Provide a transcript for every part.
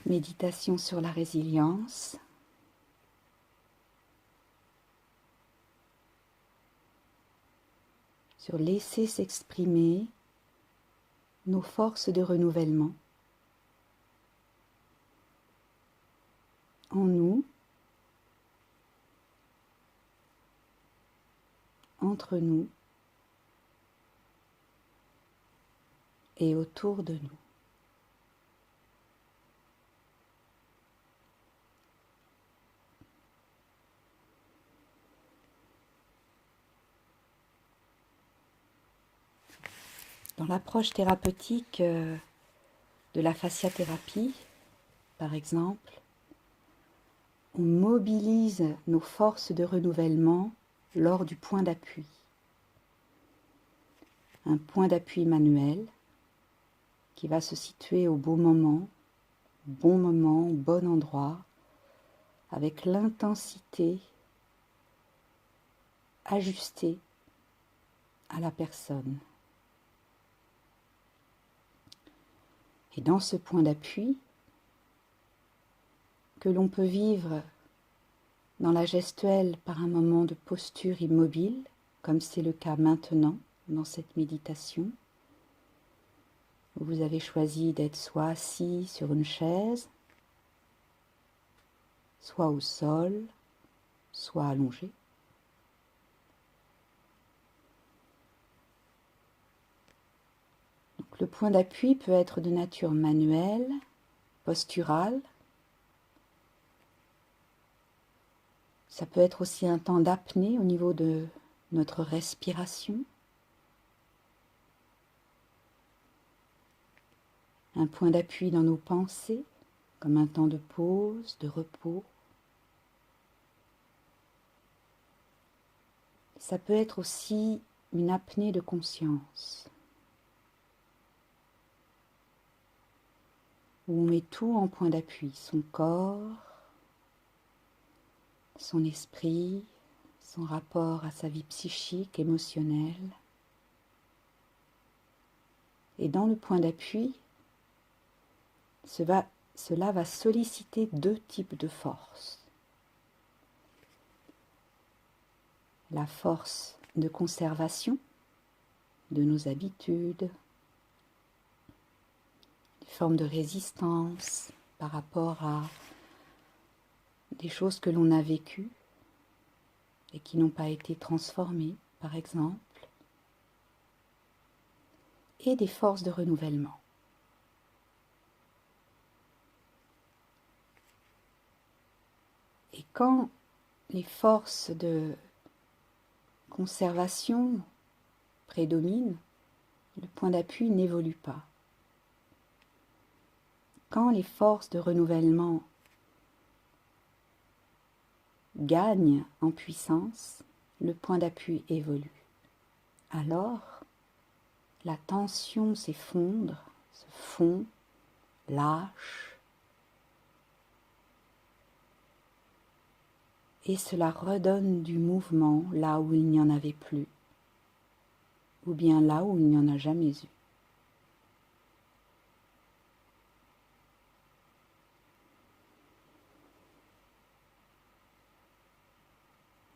Méditation sur la résilience. Sur laisser s'exprimer nos forces de renouvellement en nous, entre nous et autour de nous. Dans l'approche thérapeutique de la fasciathérapie, par exemple, on mobilise nos forces de renouvellement lors du point d'appui. Un point d'appui manuel qui va se situer au bon moment, bon endroit, avec l'intensité ajustée à la personne. Et dans ce point d'appui, que l'on peut vivre dans la gestuelle par un moment de posture immobile, comme c'est le cas maintenant dans cette méditation, où vous avez choisi d'être soit assis sur une chaise, soit au sol, soit allongé. Donc, le point d'appui peut être de nature manuelle, posturale. Ça peut être aussi un temps d'apnée au niveau de notre respiration. Un point d'appui dans nos pensées, comme un temps de pause, de repos. Ça peut être aussi une apnée de conscience, où on met tout en point d'appui, son corps, son esprit, son rapport à sa vie psychique, émotionnelle. Et dans le point d'appui, cela va solliciter deux types de forces. La force de conservation de nos habitudes, des formes de résistance par rapport à des choses que l'on a vécues et qui n'ont pas été transformées, par exemple, et des forces de renouvellement. Et quand les forces de conservation prédominent, le point d'appui n'évolue pas. Quand les forces de renouvellement gagnent en puissance, le point d'appui évolue. Alors, la tension s'effondre, se fond, lâche, et cela redonne du mouvement là où il n'y en avait plus, ou bien là où il n'y en a jamais eu.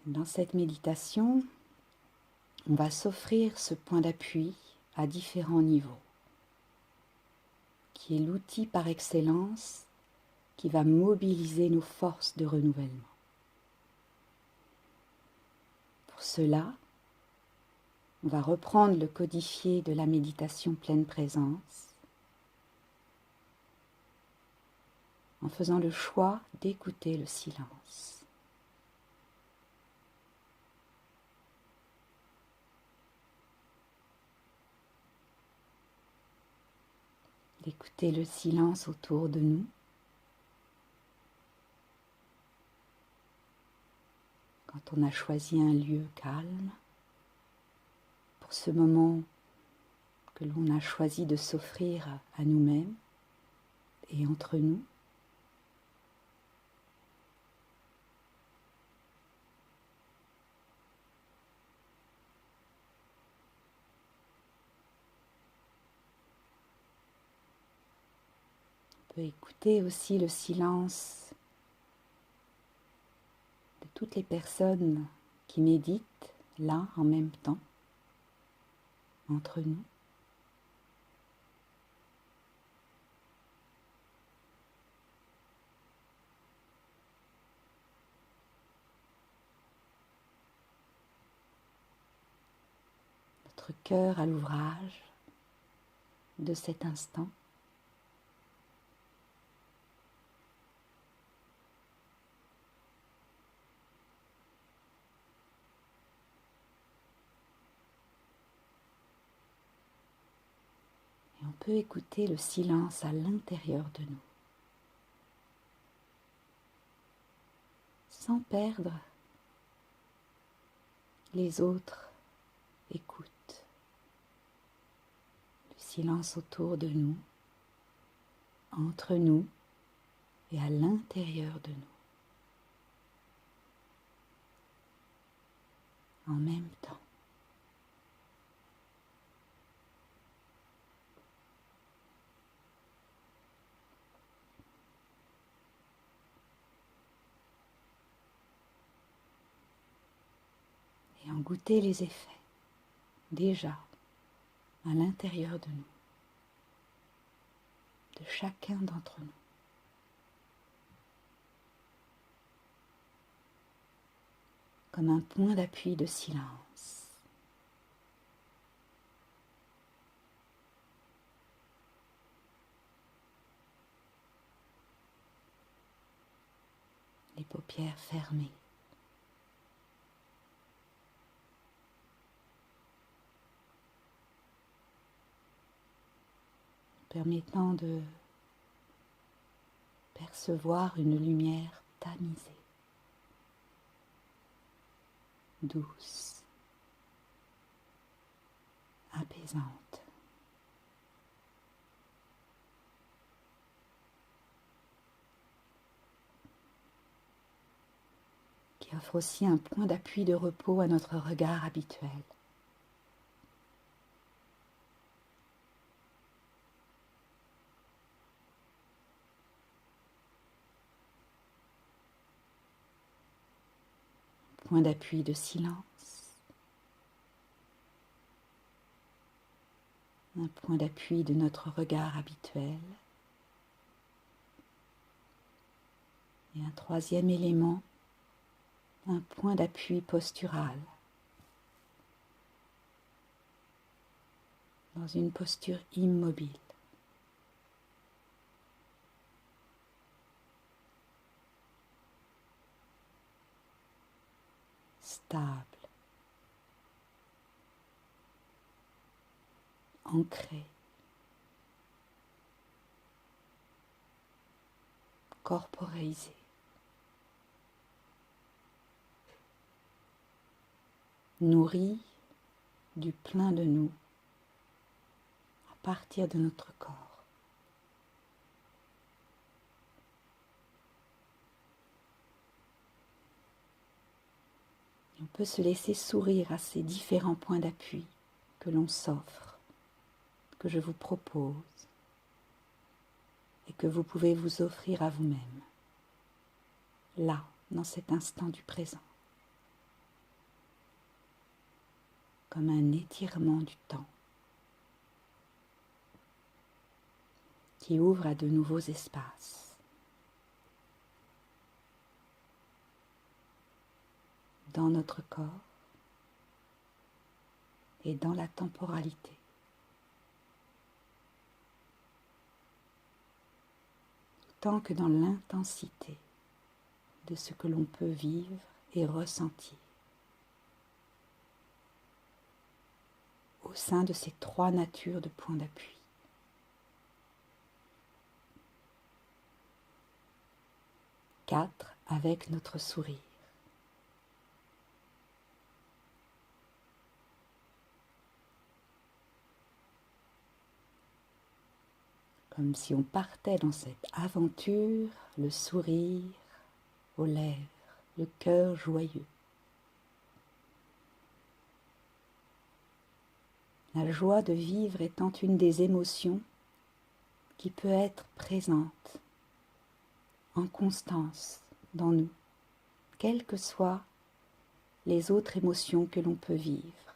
Dans cette méditation, on va s'offrir ce point d'appui à différents niveaux, qui est l'outil par excellence qui va mobiliser nos forces de renouvellement. Pour cela, on va reprendre le codifié de la méditation pleine présence en faisant le choix d'écouter le silence. D'écouter le silence autour de nous. Quand on a choisi un lieu calme, pour ce moment que l'on a choisi de s'offrir à nous-mêmes et entre nous. On On peut écouter aussi le silence de toutes les personnes qui méditent là en même temps, entre nous. Notre cœur à l'ouvrage de cet instant. Et on peut écouter le silence à l'intérieur de nous, sans perdre les autres écoutent. Le silence autour de nous, entre nous et à l'intérieur de nous, en même temps. Et en goûter les effets, déjà, à l'intérieur de nous, de chacun d'entre nous. Comme un point d'appui de silence. Les paupières fermées. Permettant de percevoir une lumière tamisée, douce, apaisante. Qui offre aussi un point d'appui de repos à notre regard habituel. Point d'appui de silence, un point d'appui de notre regard habituel, et un troisième élément, un point d'appui postural, dans une posture immobile. Stable, ancré, corporéisé, nourri du plein de nous à partir de notre corps. On peut se laisser sourire à ces différents points d'appui que l'on s'offre, que je vous propose et que vous pouvez vous offrir à vous-même, là, dans cet instant du présent, comme un étirement du temps qui ouvre à de nouveaux espaces. Dans notre corps et dans la temporalité. Tant que dans l'intensité de ce que l'on peut vivre et ressentir au sein de ces trois natures de points d'appui. Quatre avec notre sourire. Comme si on partait dans cette aventure, le sourire aux lèvres, le cœur joyeux. La joie de vivre étant une des émotions qui peut être présente en constance dans nous, quelles que soient les autres émotions que l'on peut vivre.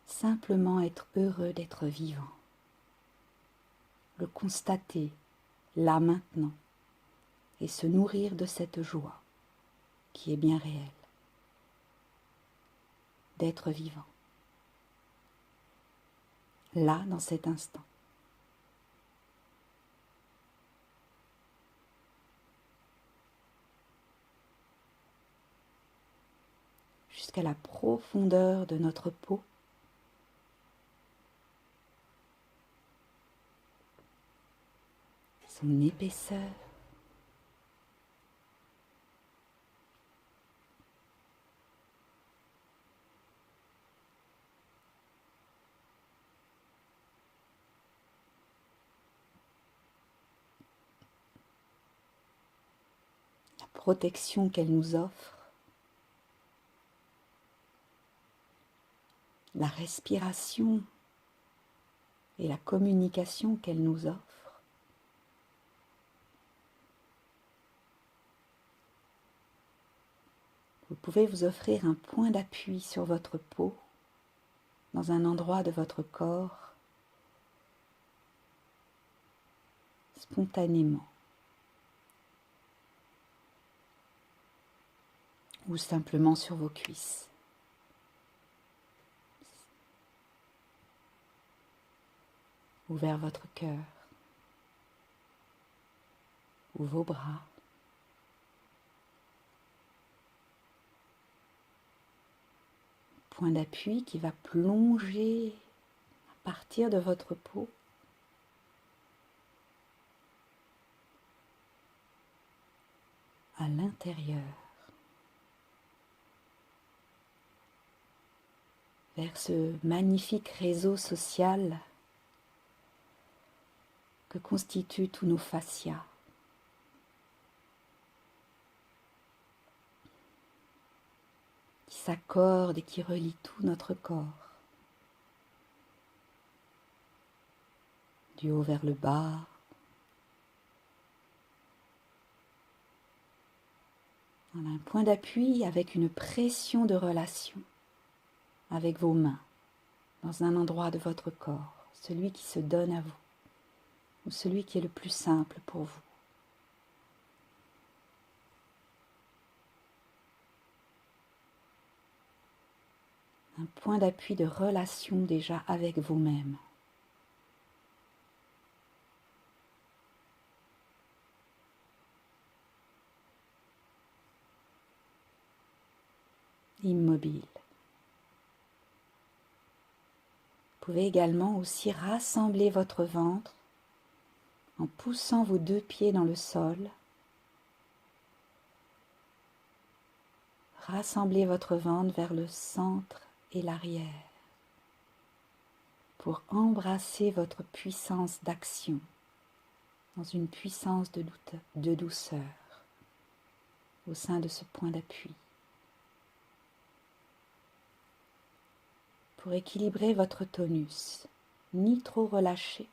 Simplement être heureux d'être vivant, le constater là maintenant et se nourrir de cette joie qui est bien réelle, d'être vivant, là dans cet instant. Jusqu'à la profondeur de notre peau, son épaisseur, la protection qu'elle nous offre, la respiration et la communication qu'elle nous offre. Vous pouvez vous offrir un point d'appui sur votre peau, dans un endroit de votre corps, spontanément, ou simplement sur vos cuisses. Ou vers votre cœur, ou vos bras. Point d'appui qui va plonger à partir de votre peau à l'intérieur, vers ce magnifique réseau social que constituent tous nos fascias. Qui s'accorde et qui relie tout notre corps, du haut vers le bas, on a un point d'appui avec une pression de relation avec vos mains dans un endroit de votre corps, celui qui se donne à vous ou celui qui est le plus simple pour vous. Un point d'appui de relation déjà avec vous-même. Immobile. Vous pouvez également aussi rassembler votre ventre en poussant vos deux pieds dans le sol. Rassemblez votre ventre vers le centre et l'arrière pour embrasser votre puissance d'action dans une puissance de douceur au sein de ce point d'appui. Pour équilibrer votre tonus, ni trop relâché,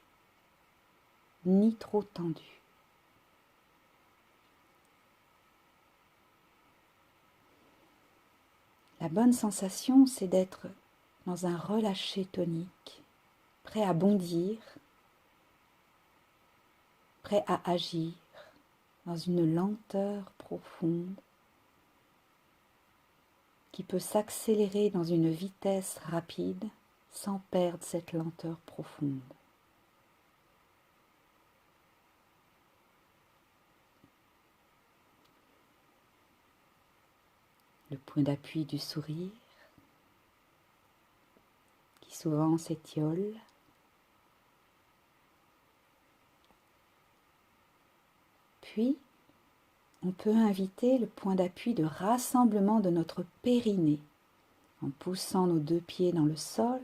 ni trop tendu. La bonne sensation, c'est d'être dans un relâché tonique, prêt à bondir, prêt à agir dans une lenteur profonde qui peut s'accélérer dans une vitesse rapide sans perdre cette lenteur profonde. Le point d'appui du sourire qui souvent s'étiole. Puis, on peut inviter le point d'appui de rassemblement de notre périnée en poussant nos deux pieds dans le sol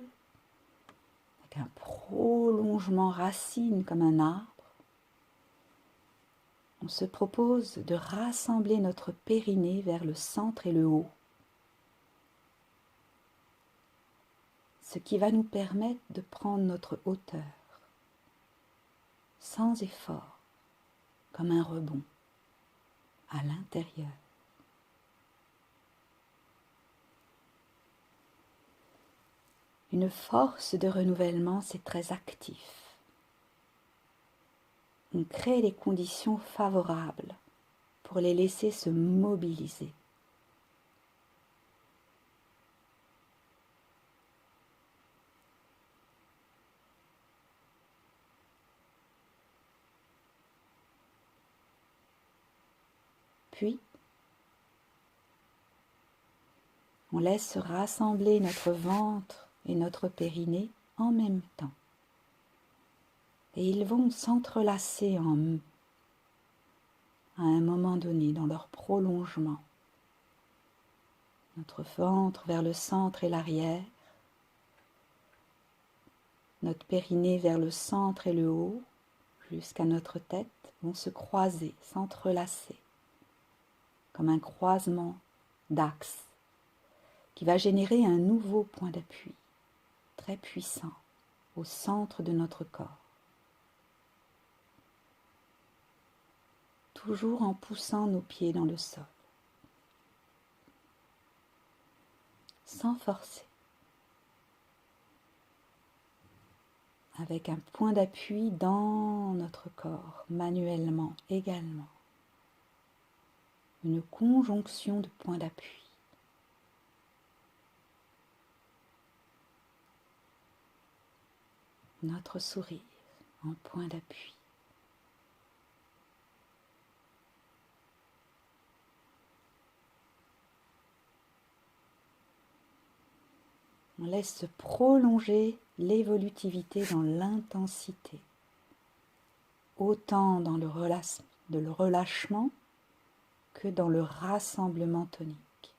avec un prolongement racine comme un arbre. On se propose de rassembler notre périnée vers le centre et le haut, ce qui va nous permettre de prendre notre hauteur, sans effort, comme un rebond à l'intérieur. Une force de renouvellement, c'est très actif. On crée les conditions favorables pour les laisser se mobiliser. Puis, on laisse se rassembler notre ventre et notre périnée en même temps. Et ils vont s'entrelacer à un moment donné dans leur prolongement. Notre ventre vers le centre et l'arrière, notre périnée vers le centre et le haut, jusqu'à notre tête, vont se croiser, s'entrelacer, comme un croisement d'axes qui va générer un nouveau point d'appui, très puissant, au centre de notre corps. Toujours en poussant nos pieds dans le sol, sans forcer, avec un point d'appui dans notre corps, manuellement également. Une conjonction de points d'appui. Notre sourire en point d'appui. On laisse se prolonger l'évolutivité dans l'intensité, autant dans le relâchement que dans le rassemblement tonique.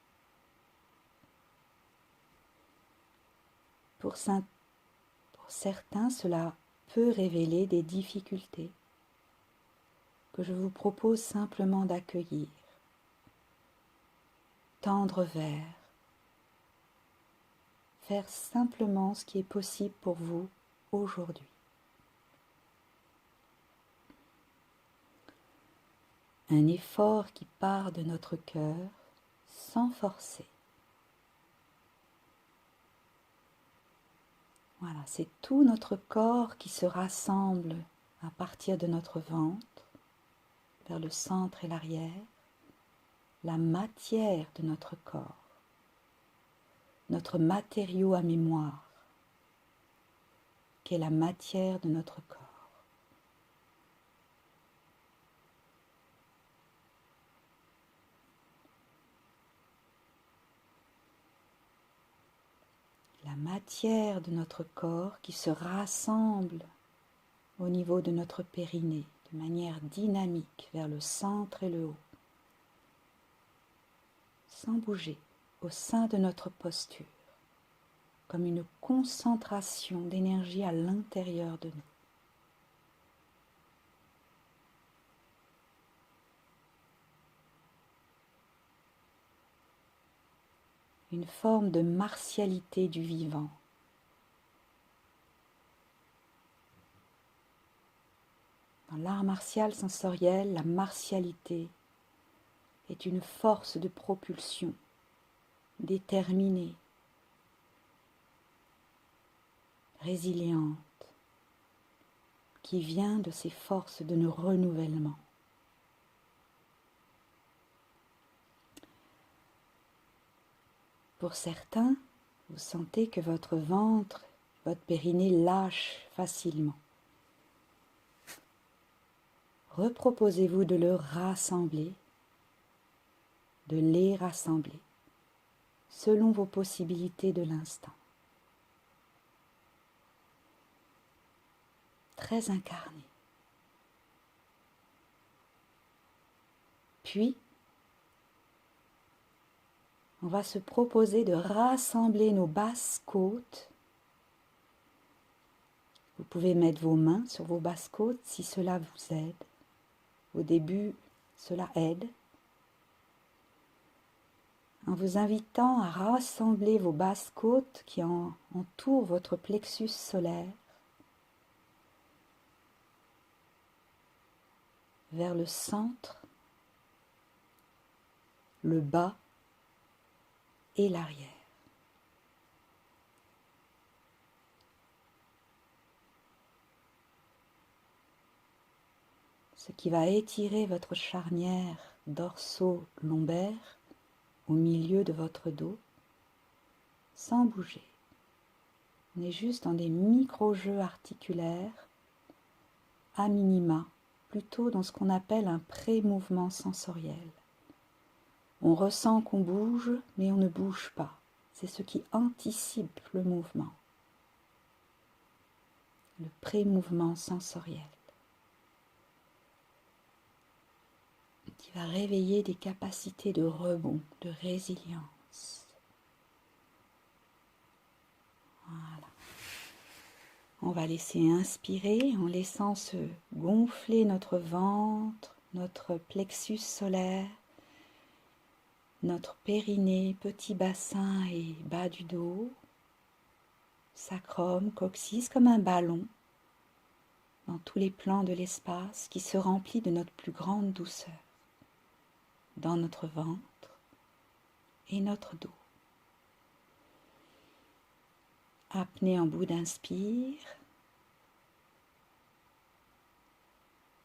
Pour certains, cela peut révéler des difficultés que je vous propose simplement d'accueillir, tendre vers, faire simplement ce qui est possible pour vous aujourd'hui. Un effort qui part de notre cœur sans forcer. Voilà, c'est tout notre corps qui se rassemble à partir de notre ventre, vers le centre et l'arrière, la matière de notre corps, notre matériau à mémoire, qui est la matière de notre corps. La matière de notre corps qui se rassemble au niveau de notre périnée de manière dynamique vers le centre et le haut, sans bouger, au sein de notre posture, comme une concentration d'énergie à l'intérieur de nous. Une forme de martialité du vivant. Dans l'art martial sensoriel, la martialité est une force de propulsion déterminée, résiliente, qui vient de ces forces de nos renouvellements. Pour certains, vous sentez que votre ventre, votre périnée lâche facilement. Reproposez-vous de le rassembler, de les rassembler, selon vos possibilités de l'instant. Très incarné. Puis, on va se proposer de rassembler nos basses côtes. Vous pouvez mettre vos mains sur vos basses côtes si cela vous aide. Au début, cela aide. En vous invitant à rassembler vos basses côtes qui entourent votre plexus solaire. vers le centre, le bas et l'arrière. Ce qui va étirer votre charnière dorso-lombaire au milieu de votre dos sans bouger. On est juste dans des micro-jeux articulaires à minima, plutôt dans ce qu'on appelle un pré-mouvement sensoriel. On ressent qu'on bouge, mais on ne bouge pas. C'est ce qui anticipe le mouvement. Le pré-mouvement sensoriel, qui va réveiller des capacités de rebond, de résilience. Voilà. On va laisser inspirer en laissant se gonfler notre ventre, notre plexus solaire, notre périnée, petit bassin et bas du dos, sacrum, coccyx, comme un ballon dans tous les plans de l'espace qui se remplit de notre plus grande douceur dans notre ventre et notre dos. Apnée en bout d'inspire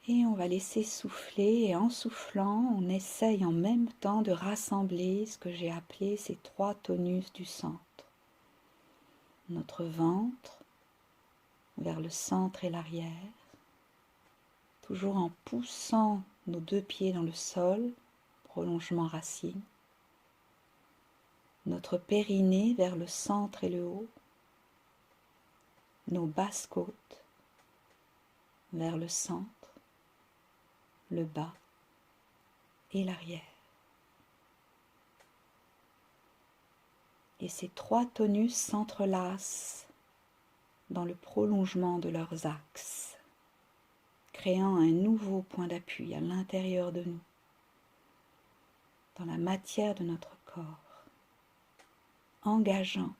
et on va laisser souffler et en soufflant on essaye en même temps de rassembler ce que j'ai appelé ces 3 tonus du centre. Notre ventre vers le centre et l'arrière, toujours en poussant nos 2 pieds dans le sol, prolongement racine. Notre périnée vers le centre et le haut, nos basses côtes vers le centre, le bas et l'arrière. Et ces 3 tonus s'entrelacent dans le prolongement de leurs axes, créant un nouveau point d'appui à l'intérieur de nous, dans la matière de notre corps, engageant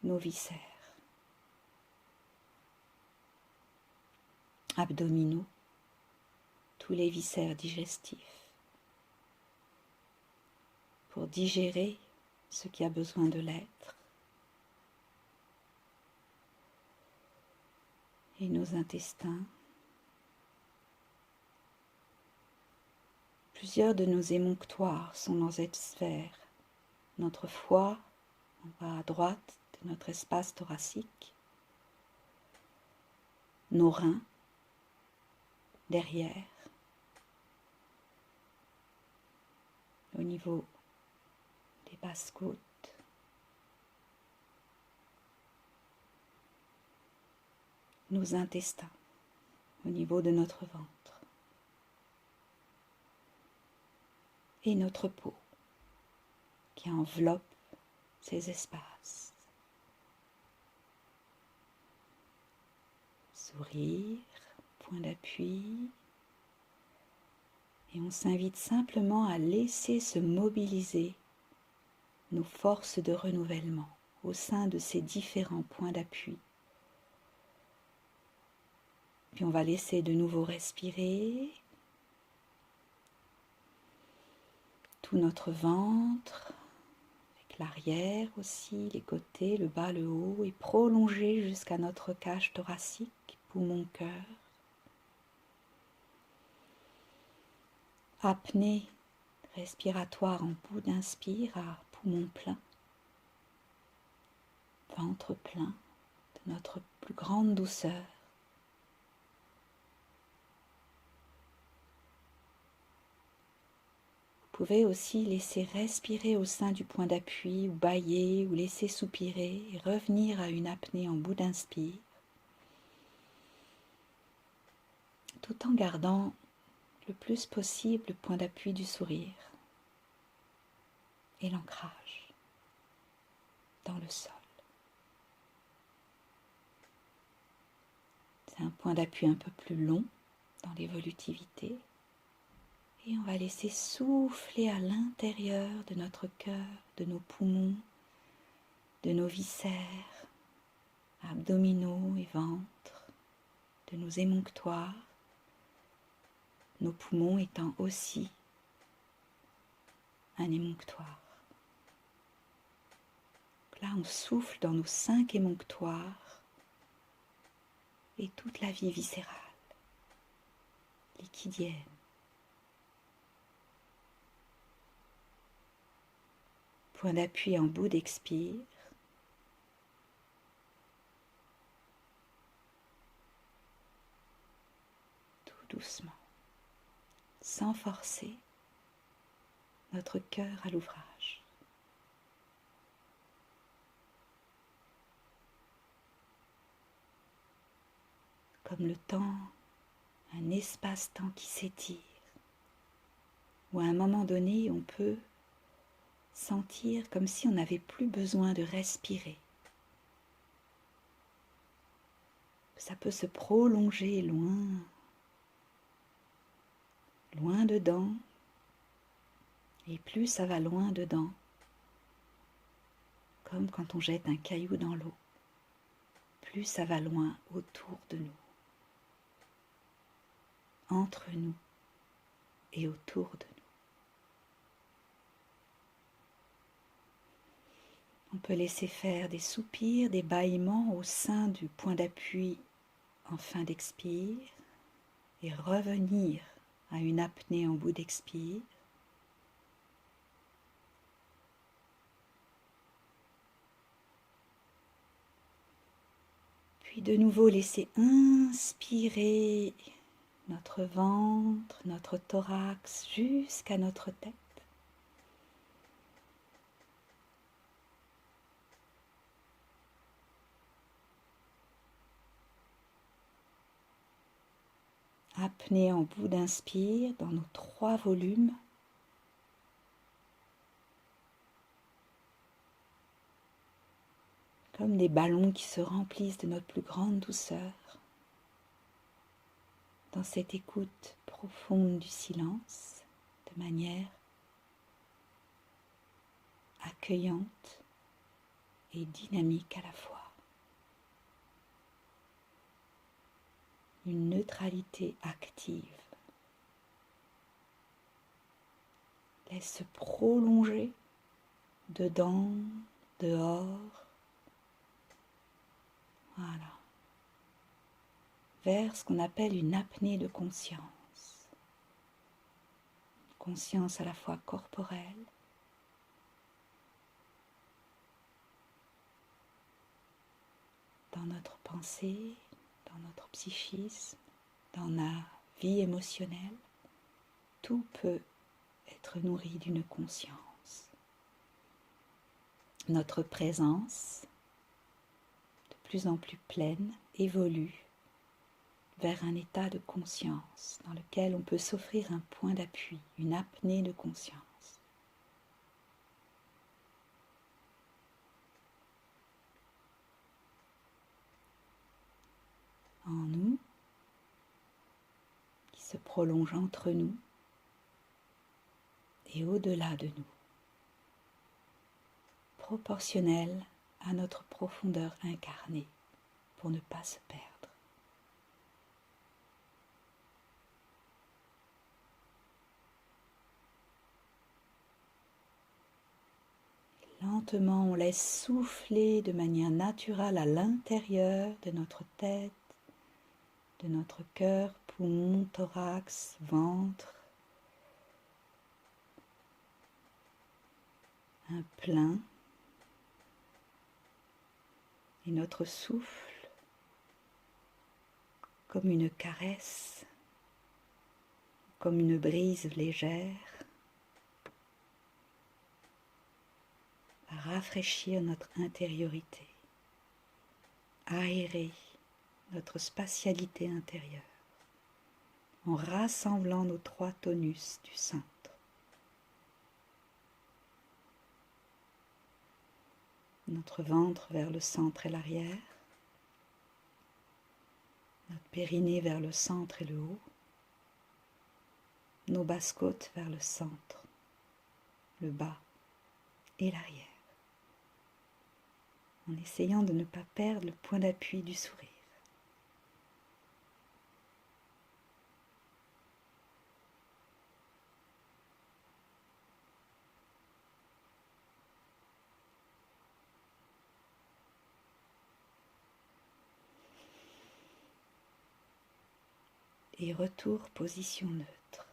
nos viscères, abdominaux, tous les viscères digestifs, pour digérer ce qui a besoin de l'être, et nos intestins. Plusieurs de nos émonctoires sont dans cette sphère. Notre foie, en bas à droite de notre espace thoracique, nos reins, derrière, au niveau des basses côtes, nos intestins, au niveau de notre ventre, et notre peau qui enveloppe ces espaces. Sourire, point d'appui, et on s'invite simplement à laisser se mobiliser nos forces de renouvellement au sein de ces différents points d'appui. Puis on va laisser de nouveau respirer tout notre ventre, avec l'arrière aussi, les côtés, le bas, le haut, et prolonger jusqu'à notre cage thoracique, poumon, cœur. Apnée respiratoire en bout d'inspire à poumon plein, ventre plein de notre plus grande douceur. Vous pouvez aussi laisser respirer au sein du point d'appui, ou bâiller, ou laisser soupirer, et revenir à une apnée en bout d'inspire, tout en gardant le plus possible le point d'appui du sourire et l'ancrage dans le sol. C'est un point d'appui un peu plus long dans l'évolutivité. Et on va laisser souffler à l'intérieur de notre cœur, de nos poumons, de nos viscères, abdominaux et ventre, de nos émonctoires, nos poumons étant aussi un émonctoire. Là, on souffle dans nos 5 émonctoires et toute la vie viscérale, liquidienne. Point d'appui en bout d'expire. Tout doucement, sans forcer notre cœur à l'ouvrage. Comme le temps, un espace-temps qui s'étire, où à un moment donné, on peut sentir comme si on n'avait plus besoin de respirer. Ça peut se prolonger loin, loin dedans, et plus ça va loin dedans, comme quand on jette un caillou dans l'eau, plus ça va loin autour de nous, entre nous et autour de nous. On peut laisser faire des soupirs, des bâillements au sein du point d'appui en fin d'expire et revenir à une apnée en bout d'expire. Puis de nouveau laisser inspirer notre ventre, notre thorax jusqu'à notre tête. Apnée en bout d'inspire dans nos 3 volumes. Comme des ballons qui se remplissent de notre plus grande douceur. Dans cette écoute profonde du silence, de manière accueillante et dynamique à la fois. Une neutralité active. Laisse se prolonger dedans, dehors. Voilà. Vers ce qu'on appelle une apnée de conscience. Conscience à la fois corporelle, dans notre pensée, dans notre psychisme, dans la vie émotionnelle, tout peut être nourri d'une conscience. Notre présence, de plus en plus pleine, évolue vers un état de conscience dans lequel on peut s'offrir un point d'appui, une apnée de conscience. En nous, qui se prolonge entre nous et au-delà de nous, proportionnelle à notre profondeur incarnée pour ne pas se perdre. Lentement, on laisse souffler de manière naturelle à l'intérieur de notre tête, de notre cœur, poumon, thorax, ventre. Un plein. Et notre souffle, comme une caresse, comme une brise légère, va rafraîchir notre intériorité, aérer notre spatialité intérieure, en rassemblant nos 3 tonus du centre. Notre ventre vers le centre et l'arrière, notre périnée vers le centre et le haut, nos basses-côtes vers le centre, le bas et l'arrière, en essayant de ne pas perdre le point d'appui du sourire. Et retour position neutre.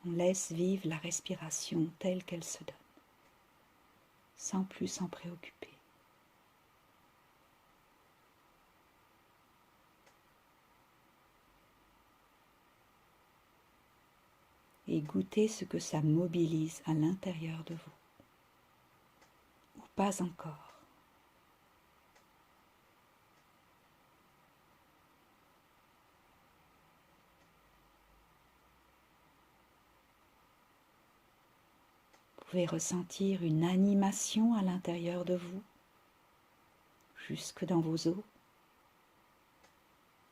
On laisse vivre la respiration telle qu'elle se donne, sans plus s'en préoccuper. Et goûtez ce que ça mobilise à l'intérieur de vous, ou pas encore. Vous pouvez ressentir une animation à l'intérieur de vous, jusque dans vos os,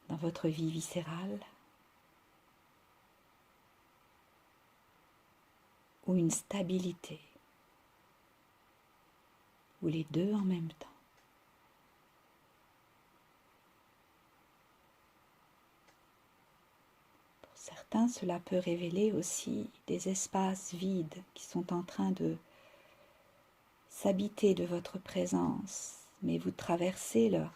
dans votre vie viscérale, ou une stabilité, ou les deux en même temps. Pour certains, cela peut révéler aussi des espaces vides qui sont en train de s'habiter de votre présence, mais vous traversez leur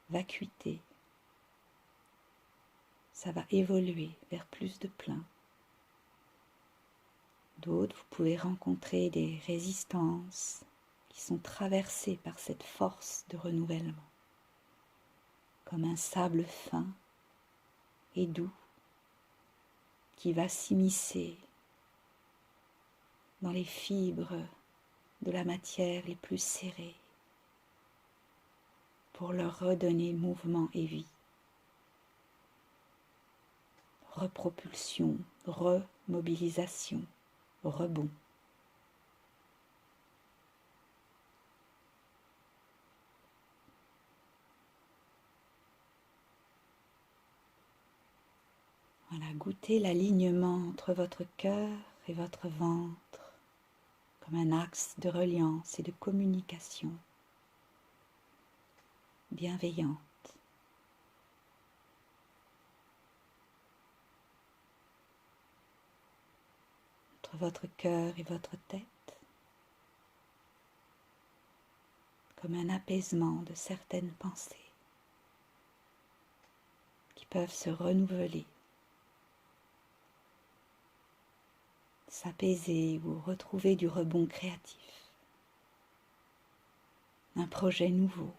vacuité. Ça va évoluer vers plus de plein. D'autres, vous pouvez rencontrer des résistances qui sont traversées par cette force de renouvellement, comme un sable fin et doux qui va s'immiscer dans les fibres de la matière les plus serrées pour leur redonner mouvement et vie. Repropulsion, remobilisation, rebond. Voilà, goûtez l'alignement entre votre cœur et votre ventre comme un axe de reliance et de communication bienveillante. Entre votre cœur et votre tête, comme un apaisement de certaines pensées qui peuvent se renouveler, s'apaiser ou retrouver du rebond créatif, un projet nouveau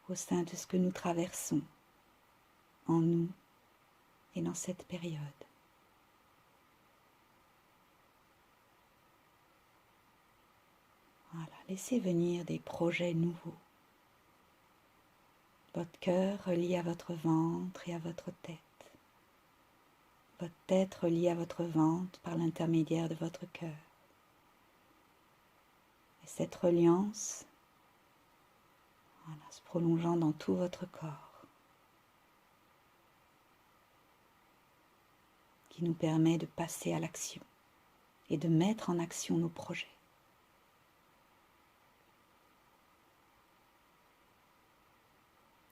au sein de ce que nous traversons en nous et dans cette période. Voilà, laissez venir des projets nouveaux. Votre cœur relié à votre ventre et à votre tête. Votre tête reliée à votre ventre par l'intermédiaire de votre cœur. Et cette reliance, voilà, se prolongeant dans tout votre corps, qui nous permet de passer à l'action et de mettre en action nos projets.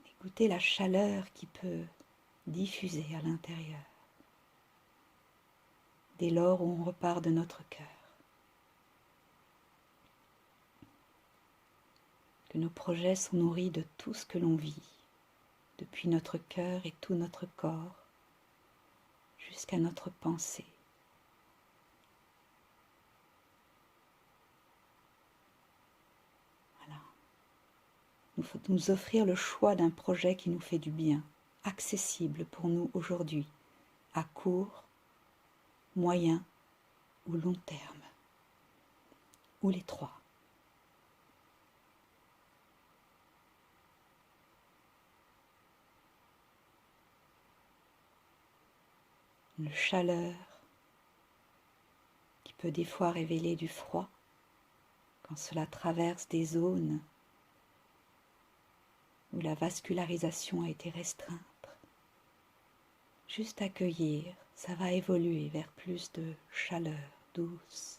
Écoutez la chaleur qui peut diffuser à l'intérieur dès lors où on repart de notre cœur. Que nos projets sont nourris de tout ce que l'on vit, depuis notre cœur et tout notre corps, jusqu'à notre pensée. Voilà. Il faut nous offrir le choix d'un projet qui nous fait du bien, accessible pour nous aujourd'hui, à court, moyen ou long terme, ou les trois. Une chaleur qui peut des fois révéler du froid quand cela traverse des zones où la vascularisation a été restreinte. Juste accueillir, ça va évoluer vers plus de chaleur douce.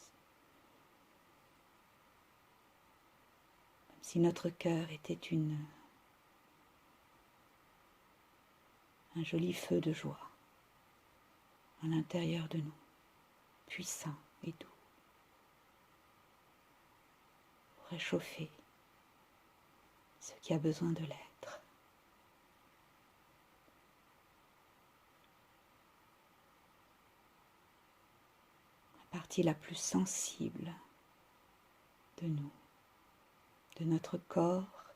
Comme si notre cœur était un joli feu de joie à l'intérieur de nous, puissant et doux, pour réchauffer ce qui a besoin de l'être. La partie la plus sensible de nous, de notre corps,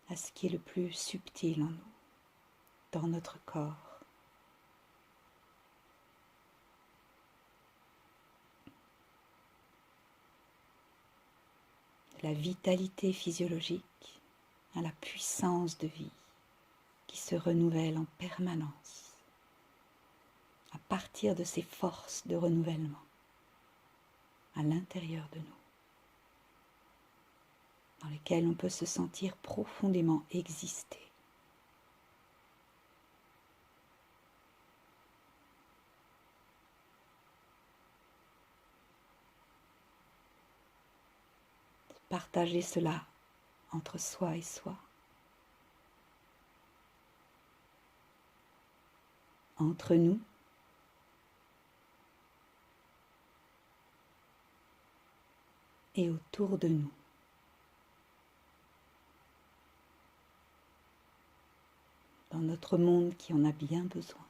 à ce qui est le plus subtil en nous, dans notre corps. La vitalité physiologique à la puissance de vie qui se renouvelle en permanence à partir de ces forces de renouvellement à l'intérieur de nous, dans lesquelles on peut se sentir profondément exister. Partager cela entre soi et soi, entre nous, et autour de nous. Dans notre monde qui en a bien besoin.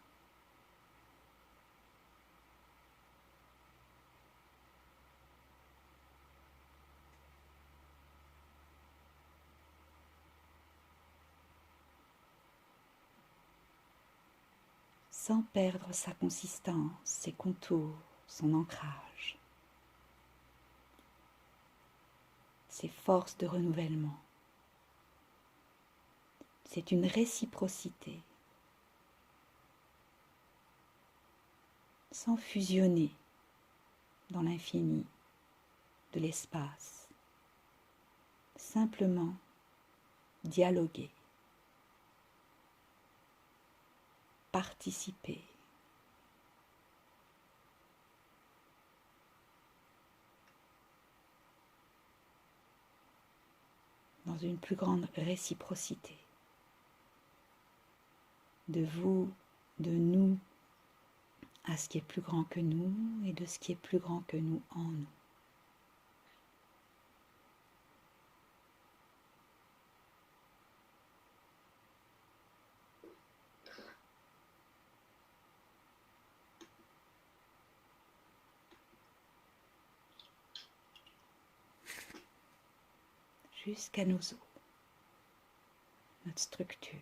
Sans perdre sa consistance, ses contours, son ancrage, ses forces de renouvellement. C'est une réciprocité, sans fusionner dans l'infini de l'espace, simplement dialoguer, participer. Dans une plus grande réciprocité de vous, de nous, à ce qui est plus grand que nous et de ce qui est plus grand que nous en nous. Jusqu'à nos os, notre structure.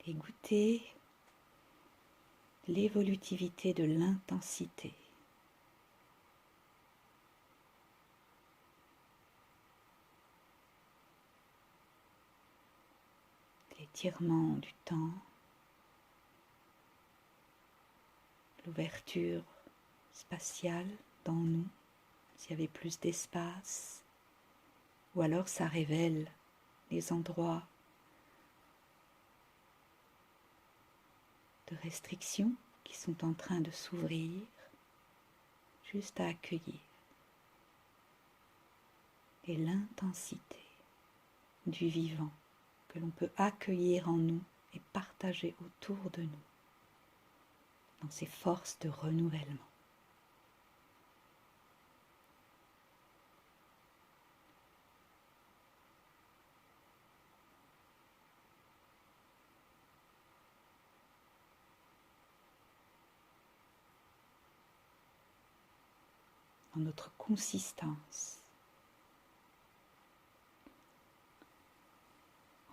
Et goûter l'évolutivité de l'intensité. L'étirement du temps, l'ouverture spatiale dans nous, s'il y avait plus d'espace, ou alors ça révèle les endroits de restriction qui sont en train de s'ouvrir, juste à accueillir. Et l'intensité du vivant que l'on peut accueillir en nous et partager autour de nous, dans ces forces de renouvellement. Dans notre consistance.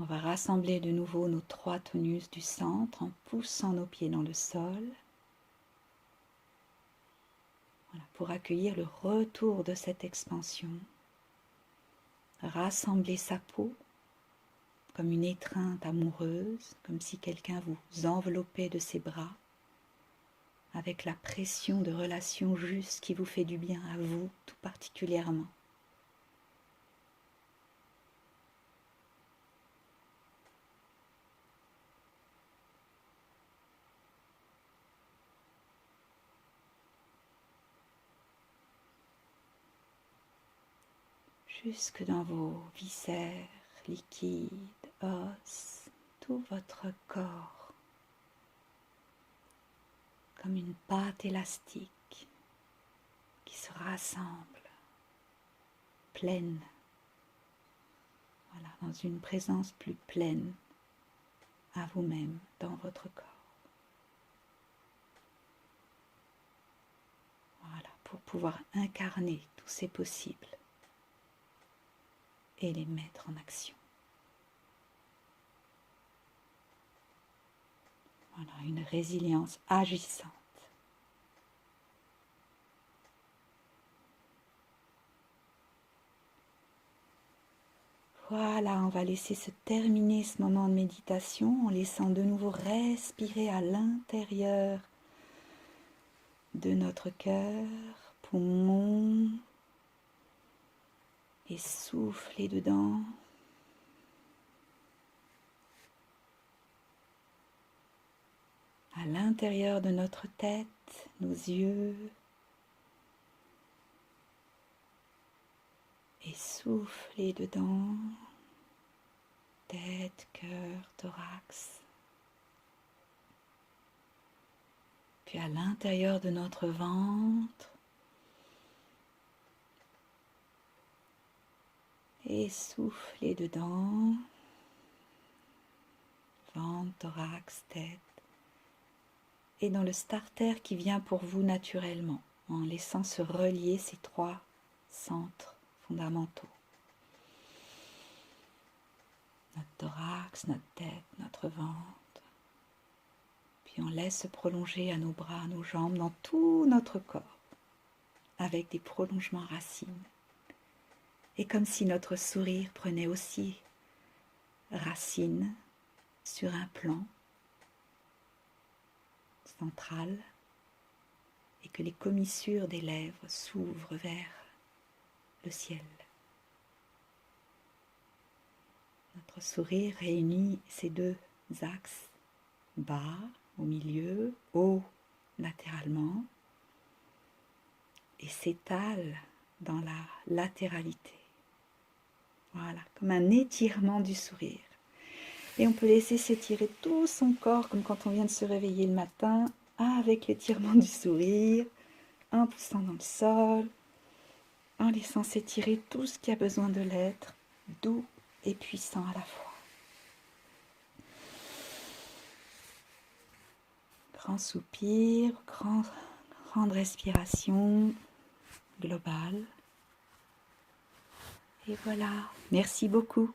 On va rassembler de nouveau nos 3 tonus du centre en poussant nos pieds dans le sol. Voilà, pour accueillir le retour de cette expansion. Rassembler sa peau comme une étreinte amoureuse, comme si quelqu'un vous enveloppait de ses bras, avec la pression de relation juste qui vous fait du bien à vous tout particulièrement. Jusque dans vos viscères, liquides, os, tout votre corps, comme une pâte élastique qui se rassemble, pleine, voilà, dans une présence plus pleine à vous-même, dans votre corps. Voilà, pour pouvoir incarner tous ces possibles et les mettre en action. Voilà, une résilience agissante. Voilà, on va laisser se terminer ce moment de méditation en laissant de nouveau respirer à l'intérieur de notre cœur, poumon, et souffler dedans. À l'intérieur de notre tête, nos yeux, et souffler dedans, tête, cœur, thorax. Puis à l'intérieur de notre ventre, et souffler dedans, ventre, thorax, tête, et dans le starter qui vient pour vous naturellement, en laissant se relier ces trois centres fondamentaux. Notre thorax, notre tête, notre ventre. Puis on laisse se prolonger à nos bras, à nos jambes, dans tout notre corps, avec des prolongements racines. Et comme si notre sourire prenait aussi racine sur un plan central et que les commissures des lèvres s'ouvrent vers le ciel. Notre sourire réunit ces deux axes, bas au milieu, haut latéralement, et s'étale dans la latéralité. Voilà, comme un étirement du sourire. Et on peut laisser s'étirer tout son corps, comme quand on vient de se réveiller le matin, avec l'étirement du sourire, en poussant dans le sol, en laissant s'étirer tout ce qui a besoin de l'être, doux et puissant à la fois. Grand soupir, grande respiration globale. Et voilà, merci beaucoup.